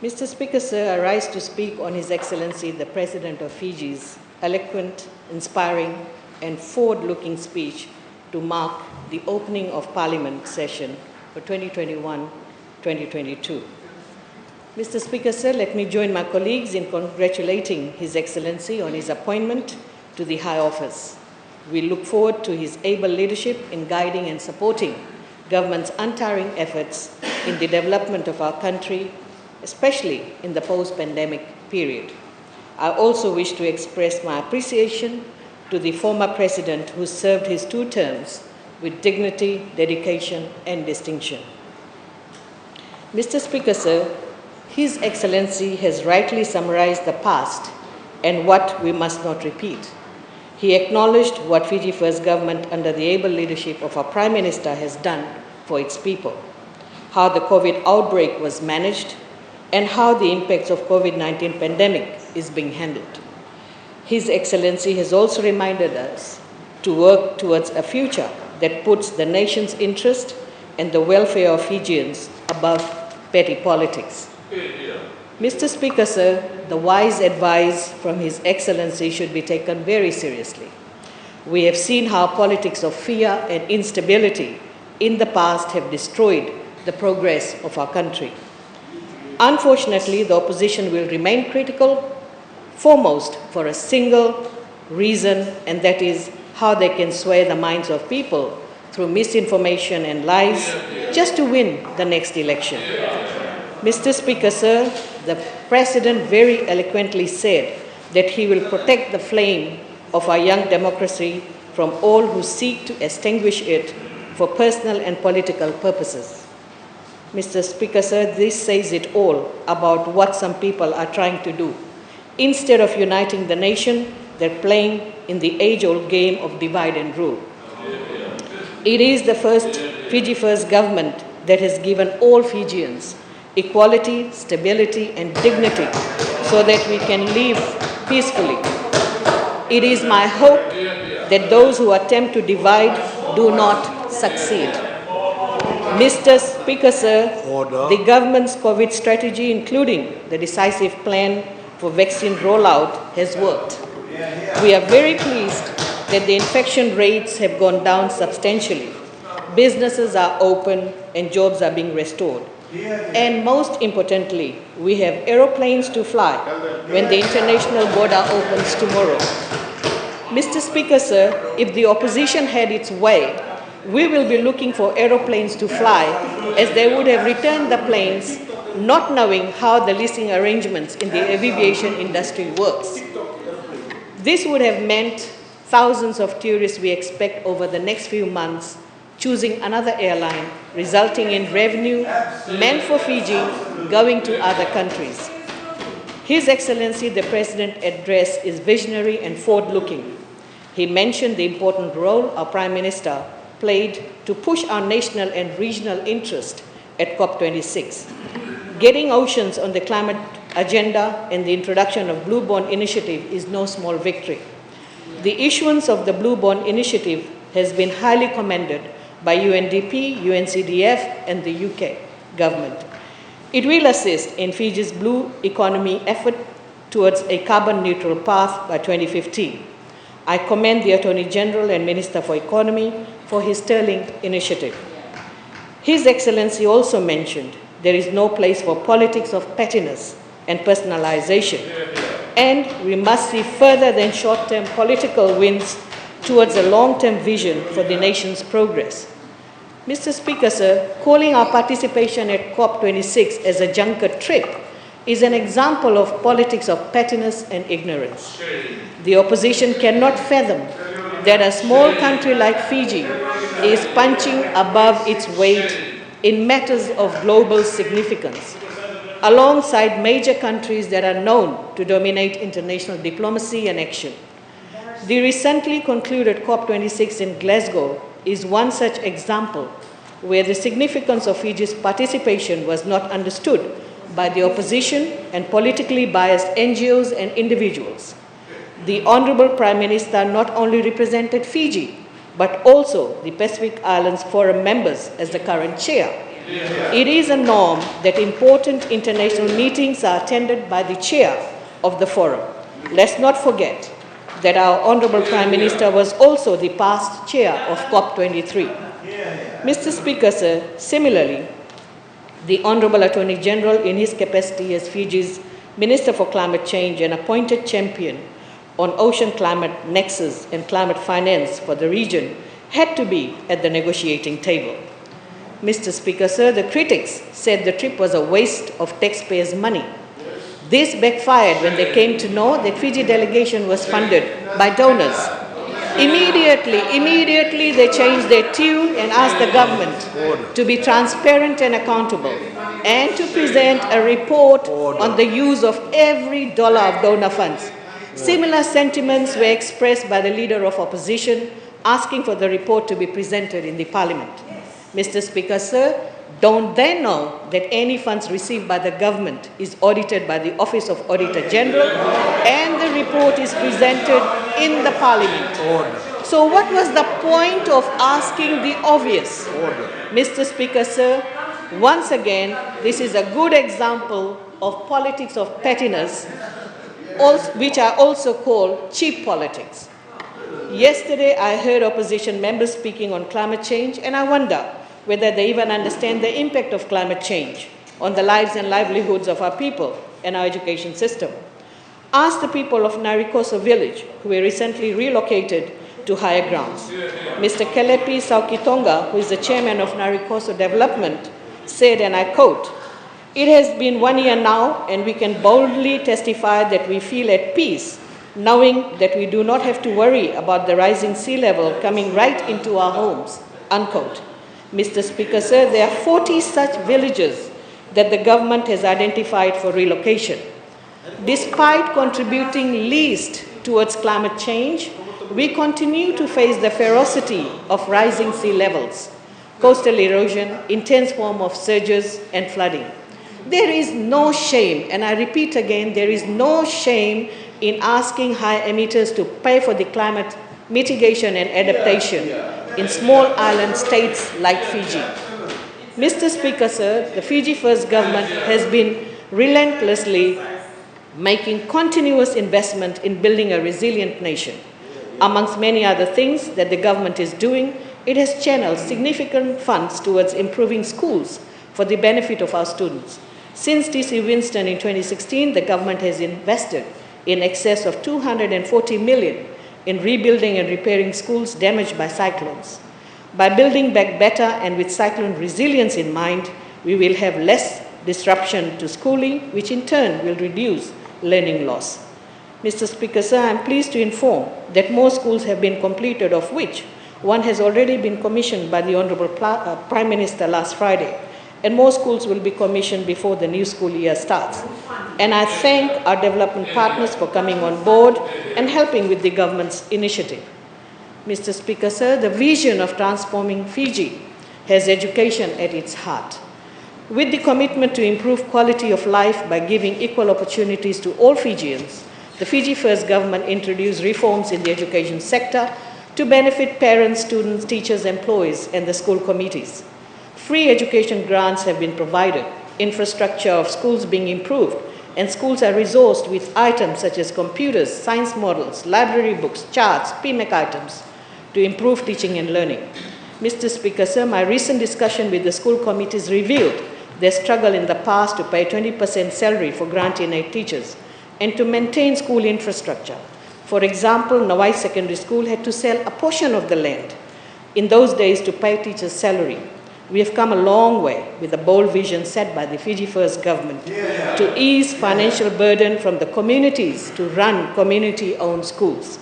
Mr. Speaker, sir, I rise to speak on His Excellency, the President of Fiji's eloquent, inspiring, and forward-looking speech to mark the opening of Parliament session for 2021-2022. Mr. Speaker, sir, let me join my colleagues in congratulating His Excellency on his appointment to the high office. We look forward to his able leadership in guiding and supporting government's untiring efforts in the development of our country, especially in the post-pandemic period. I also wish to express my appreciation to the former president who served his 2 terms with dignity, dedication, and distinction. Mr. Speaker, sir, His Excellency has rightly summarized the past and what we must not repeat. He acknowledged what Fiji First government under the able leadership of our Prime Minister has done for its people, how the COVID outbreak was managed, and how the impacts of COVID-19 pandemic is being handled. His Excellency has also reminded us to work towards a future that puts the nation's interest and the welfare of Fijians above petty politics. Mr. Speaker, sir, the wise advice from His Excellency should be taken very seriously. We have seen how politics of fear and instability in the past have destroyed the progress of our country. Unfortunately, the opposition will remain critical, foremost for a single reason, and that is how they can sway the minds of people through misinformation and lies just to win the next election. Mr. Speaker, sir, the President very eloquently said that he will protect the flame of our young democracy from all who seek to extinguish it for personal and political purposes. Mr. Speaker, sir, this says it all about what some people are trying to do. Instead of uniting the nation, they're playing in the age-old game of divide and rule. It is the Fiji First government that has given all Fijians equality, stability, and dignity so that we can live peacefully. It is my hope that those who attempt to divide do not succeed. Mr. Speaker, sir, Order. the government's COVID strategy, including the decisive plan for vaccine rollout, has worked. We are very pleased that the infection rates have gone down substantially. Businesses are open and jobs are being restored. And most importantly, we have aeroplanes to fly when the international border opens tomorrow. Mr. Speaker, sir, if the opposition had its way, we will be looking for aeroplanes to fly, as they would have returned the planes not knowing how the leasing arrangements in the aviation industry works. This would have meant thousands of tourists we expect over the next few months choosing another airline, resulting in revenue meant for Fiji going to other countries. His Excellency, the President's address is visionary and forward-looking. He mentioned the important role our Prime Minister played to push our national and regional interest at COP26. Getting oceans on the climate agenda and the introduction of Blue Bond Initiative is no small victory. The issuance of the Blue Bond Initiative has been highly commended by UNDP, UNCDF, and the UK government. It will assist in Fiji's blue economy effort towards a carbon neutral path by 2015. I commend the Attorney General and Minister for Economy for his sterling initiative. His Excellency also mentioned there is no place for politics of pettiness and personalization, and we must see further than short-term political wins towards a long-term vision for the nation's progress. Mr. Speaker, sir, calling our participation at COP26 as a junket trip is an example of politics of pettiness and ignorance. The opposition cannot fathom that a small country like Fiji is punching above its weight in matters of global significance, alongside major countries that are known to dominate international diplomacy and action. The recently concluded COP26 in Glasgow is one such example where the significance of Fiji's participation was not understood by the opposition and politically biased NGOs and individuals. The Honourable Prime Minister not only represented Fiji, but also the Pacific Islands Forum members as the current chair. It is a norm that important international meetings are attended by the chair of the forum. Let's not forget that our Honorable Prime Minister was also the past chair of COP23. Mr. Speaker, sir, similarly, the Honorable Attorney General, in his capacity as Fiji's Minister for Climate Change and appointed champion on ocean climate nexus and climate finance for the region, had to be at the negotiating table. Mr. Speaker, sir, the critics said the trip was a waste of taxpayers' money. This backfired when they came to know that Fiji delegation was funded by donors. Immediately they changed their tune and asked the government to be transparent and accountable and to present a report on the use of every dollar of donor funds. Similar sentiments were expressed by the leader of opposition, asking for the report to be presented in the parliament. Mr. Speaker, sir, don't they know that any funds received by the government is audited by the Office of Auditor General and the report is presented in the parliament? So what was the point of asking the obvious? Mr. Speaker, sir, once again, this is a good example of politics of pettiness, which are also called cheap politics. Yesterday, I heard opposition members speaking on climate change, and I wonder whether they even understand the impact of climate change on the lives and livelihoods of our people and our education system. Ask the people of Narikoso village, who were recently relocated to higher grounds. Mr. Kelepi Saukitonga, who is the chairman of Narikoso Development, said, and I quote, "It has been 1 year now, and we can boldly testify that we feel at peace, knowing that we do not have to worry about the rising sea level coming right into our homes," unquote. Mr. Speaker, sir, there are 40 such villages that the government has identified for relocation. Despite contributing least towards climate change, we continue to face the ferocity of rising sea levels, coastal erosion, intense form of surges, and flooding. There is no shame, and I repeat again, there is no shame in asking high emitters to pay for the climate mitigation and adaptation in small island states like Fiji. Mr. Speaker, sir, the Fiji First government has been relentlessly making continuous investment in building a resilient nation. Amongst many other things that the government is doing, it has channeled significant funds towards improving schools for the benefit of our students. Since TC Winston in 2016, the government has invested in excess of $240 million in rebuilding and repairing schools damaged by cyclones. By building back better and with cyclone resilience in mind, we will have less disruption to schooling, which in turn will reduce learning loss. Mr. Speaker, sir, I am pleased to inform that more schools have been completed, of which one has already been commissioned by the Honorable Prime Minister last Friday, and more schools will be commissioned before the new school year starts. And I thank our development partners for coming on board and helping with the government's initiative. Mr. Speaker, sir, the vision of transforming Fiji has education at its heart. With the commitment to improve quality of life by giving equal opportunities to all Fijians, the Fiji First government introduced reforms in the education sector to benefit parents, students, teachers, employees, and the school committees. Free education grants have been provided, infrastructure of schools being improved, and schools are resourced with items such as computers, science models, library books, charts, PMEC items to improve teaching and learning. Mr. Speaker, sir, my recent discussion with the school committees revealed their struggle in the past to pay 20% salary for grant-in-aid teachers and to maintain school infrastructure. For example, Nawai Secondary School had to sell a portion of the land in those days to pay teachers' salary. We have come a long way with the bold vision set by the Fiji First government to ease financial burden from the communities to run community-owned schools.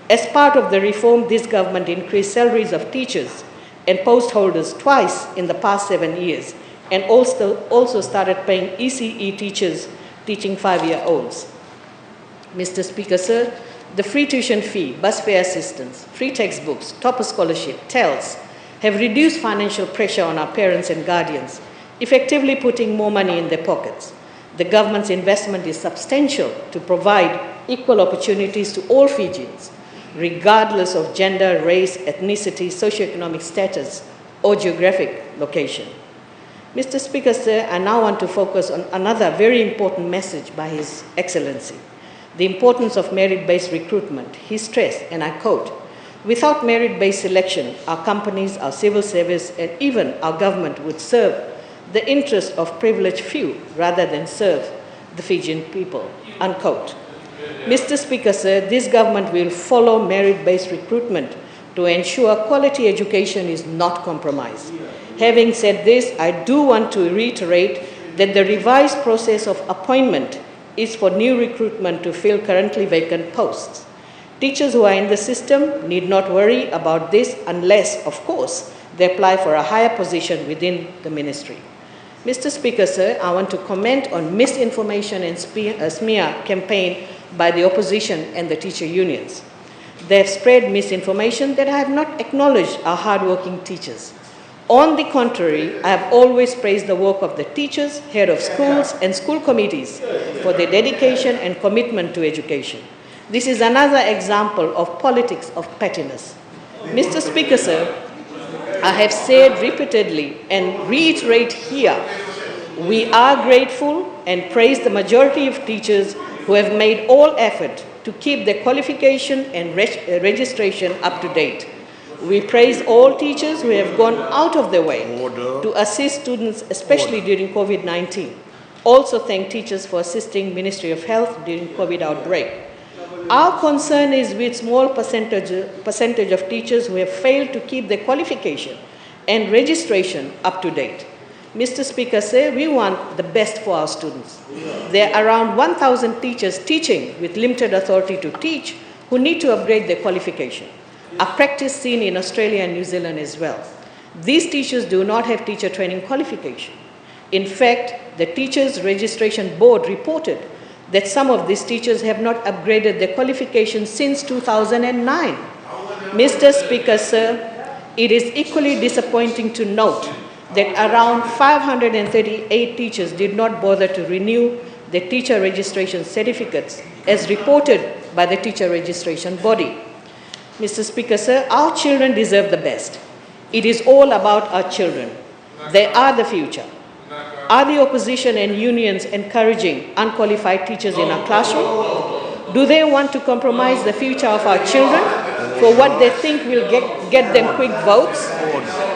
As part of the reform, this government increased salaries of teachers and post holders twice in the past 7 years, and also started paying ECE teachers teaching 5-year-olds. Mr. Speaker, sir, the free tuition fee, bus fare assistance, free textbooks, topper scholarship, TELS, have reduced financial pressure on our parents and guardians, effectively putting more money in their pockets. The government's investment is substantial to provide equal opportunities to all Fijians, regardless of gender, race, ethnicity, socioeconomic status, or geographic location. Mr. Speaker, sir, I now want to focus on another very important message by His Excellency, the importance of merit-based recruitment. He stressed, and I quote, "Without merit-based selection, our companies, our civil service, and even our government would serve the interests of privileged few rather than serve the Fijian people," unquote. Mr. Speaker, sir, this government will follow merit-based recruitment to ensure quality education is not compromised. Having said this, I do want to reiterate that the revised process of appointment is for new recruitment to fill currently vacant posts. Teachers who are in the system need not worry about this unless, of course, they apply for a higher position within the ministry. Mr. Speaker, sir, I want to comment on misinformation and smear campaign by the opposition and the teacher unions. They have spread misinformation that I have not acknowledged our hardworking teachers. On the contrary, I have always praised the work of the teachers, head of schools, and school committees for their dedication and commitment to education. This is another example of politics of pettiness. Mr. Speaker, sir, I have said repeatedly and reiterate here, we are grateful and praise the majority of teachers who have made all effort to keep their qualification and registration up to date. We praise all teachers who have gone out of their way to assist students, especially during COVID-19. Also thank teachers for assisting Ministry of Health during COVID outbreak. Our concern is with small percentage of teachers who have failed to keep their qualification and registration up to date. Mr. Speaker, sir, we want the best for our students. There are around 1,000 teachers teaching with limited authority to teach who need to upgrade their qualification, a practice seen in Australia and New Zealand as well. These teachers do not have teacher training qualification. In fact, the Teachers Registration Board reported that some of these teachers have not upgraded their qualifications since 2009. Mr. Speaker, sir, it is equally disappointing to note that around 538 teachers did not bother to renew their teacher registration certificates as reported by the teacher registration body. Mr. Speaker, sir, our children deserve the best. It is all about our children. They are the future. Are the opposition and unions encouraging unqualified teachers in our classroom? Do they want to compromise the future of our children for what they think will get them quick votes?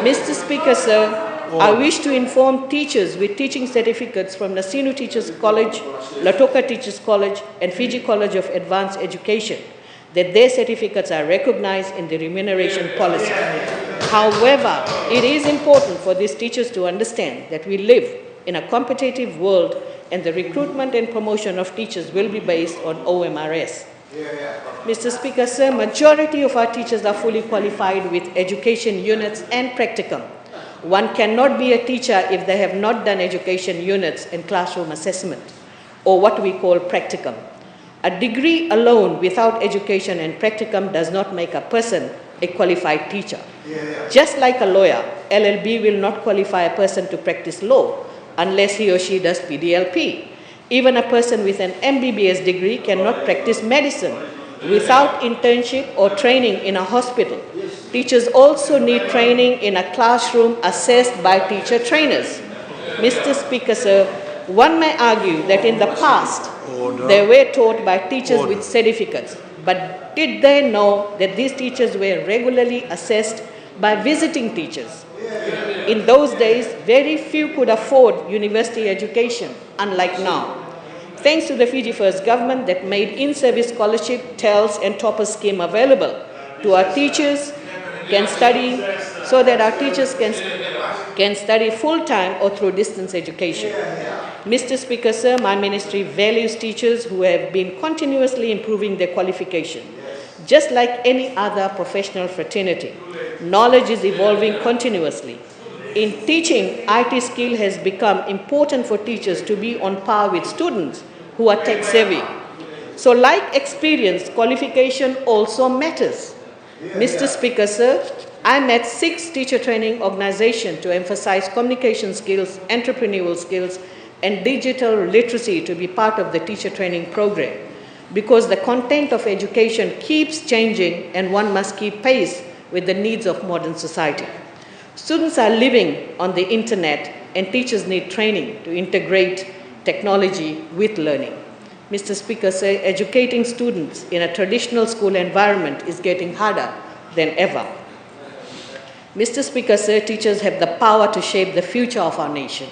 Mr. Speaker, sir, I wish to inform teachers with teaching certificates from Nasinu Teachers College, Lautoka Teachers College, and Fiji College of Advanced Education that their certificates are recognized in the remuneration policy. However, it is important for these teachers to understand that we live in a competitive world and the recruitment and promotion of teachers will be based on OMRS. Mr. Speaker, sir, majority of our teachers are fully qualified with education units and practicum. One cannot be a teacher if they have not done education units and classroom assessment, or what we call practicum. A degree alone without education and practicum does not make a person a qualified teacher. Just like a lawyer, LLB will not qualify a person to practice law unless he or she does PDLP. Even a person with an MBBS degree cannot practice medicine without internship or training in a hospital. Teachers also need training in a classroom assessed by teacher trainers. Mr. Speaker, sir, one may argue that in the past, they were taught by teachers with certificates, but did they know that these teachers were regularly assessed by visiting teachers? In those days, very few could afford university education, unlike now. Thanks to the Fiji First government that made in-service scholarship, TELS, and Topper scheme available to our teachers can study, so that our teachers can study full-time or through distance education. Mr. Speaker, sir, my ministry values teachers who have been continuously improving their qualification. Just like any other professional fraternity, knowledge is evolving continuously. In teaching, IT skill has become important for teachers to be on par with students who are tech savvy. So like experience, qualification also matters. Mr. Speaker, sir, I met 6 teacher training organizations to emphasize communication skills, entrepreneurial skills, and digital literacy to be part of the teacher training program, because the content of education keeps changing and one must keep pace with the needs of modern society. Students are living on the internet and teachers need training to integrate technology with learning. Mr. Speaker, sir, educating students in a traditional school environment is getting harder than ever. Mr. Speaker, sir, teachers have the power to shape the future of our nation.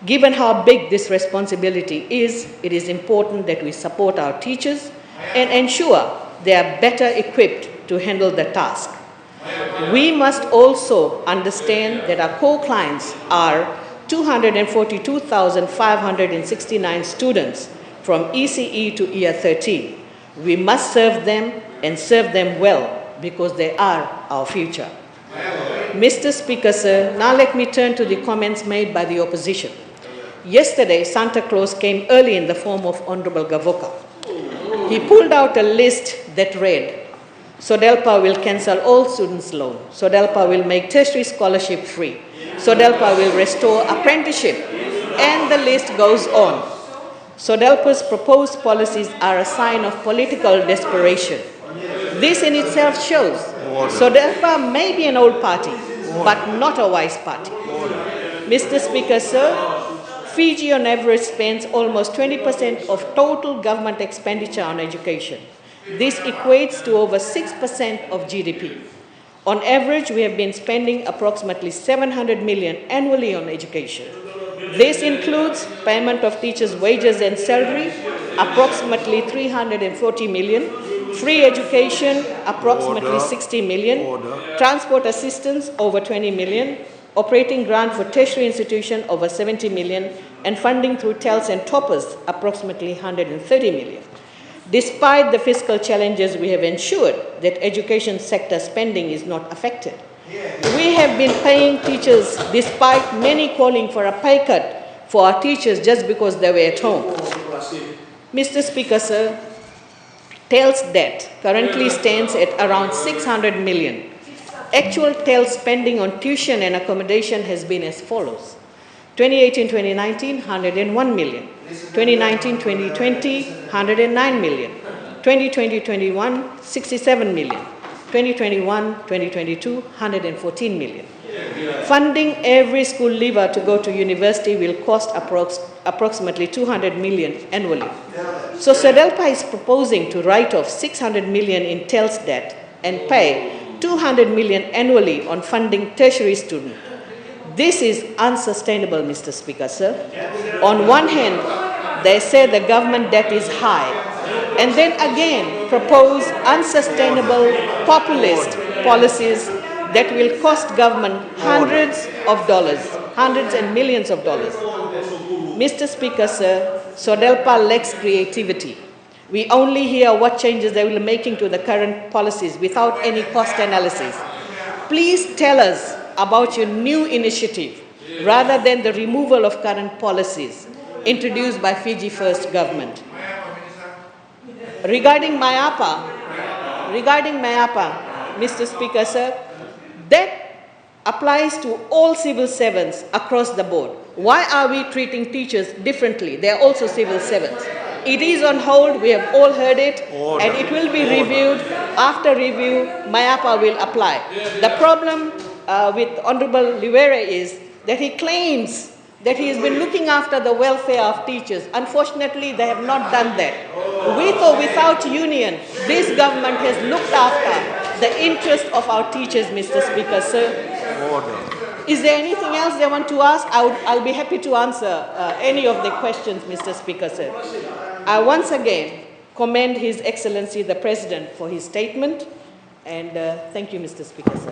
Given how big this responsibility is, it is important that we support our teachers and ensure they are better equipped to handle the task. We must also understand that our core clients are 242,569 students from ECE to year 13. We must serve them and serve them well because they are our future. Mr. Speaker, sir, now let me turn to the comments made by the opposition. Yesterday, Santa Claus came early in the form of Honorable Gavoka. He pulled out a list that read, SODELPA will cancel all students' loan. SODELPA will make tertiary scholarship free. SODELPA will restore apprenticeship. And the list goes on. SODELPA's proposed policies are a sign of political desperation. This in itself shows SODELPA may be an old party, but not a wise party. Mr. Speaker, sir, Fiji on average spends almost 20% of total government expenditure on education. This equates to over 6% of GDP. On average, we have been spending approximately 700 million annually on education. This includes payment of teachers' wages and salary, approximately 340 million, free education, approximately 60 million, transport assistance, over 20 million, operating grant for tertiary institution, over 70 million, and funding through TELS and toppers, approximately 130 million. Despite the fiscal challenges, we have ensured that education sector spending is not affected. We have been paying teachers despite many calling for a pay cut for our teachers just because they were at home. Mr. Speaker, sir, TELS debt currently stands at around 600 million. Actual TELS spending on tuition and accommodation has been as follows. 2018-2019, 101 million. 2019-2020, 109 million. 2020-21, 67 million. 2021-2022, 114 million. Funding every school leaver to go to university will cost approximately 200 million annually. So SODELPA is proposing to write off 600 million in TELS debt and pay 200 million annually on funding tertiary students. This is unsustainable, Mr. Speaker, sir. On one hand, they say the government debt is high, and then again propose unsustainable populist policies that will cost government hundreds of dollars, hundreds and millions of dollars. Mr. Speaker, sir, SODELPA lacks creativity. We only hear what changes they will be making to the current policies without any cost analysis. Please tell us about your new initiative rather than the removal of current policies introduced by Fiji First government. Regarding MIAPA, Mr. Speaker, sir, that applies to all civil servants across the board. Why are we treating teachers differently? They are also civil servants. It is on hold, we have all heard it, and it will be reviewed. After review, MIAPA will apply. The problem with Honorable Livera is that he claims that he has been looking after the welfare of teachers. Unfortunately, they have not done that. With or without union, this government has looked after the interest of our teachers, Mr. Speaker, sir. Is there anything else they want to ask? I'll be happy to answer any of the questions, Mr. Speaker, sir. I once again commend His Excellency the President for his statement, and thank you, Mr. Speaker, sir.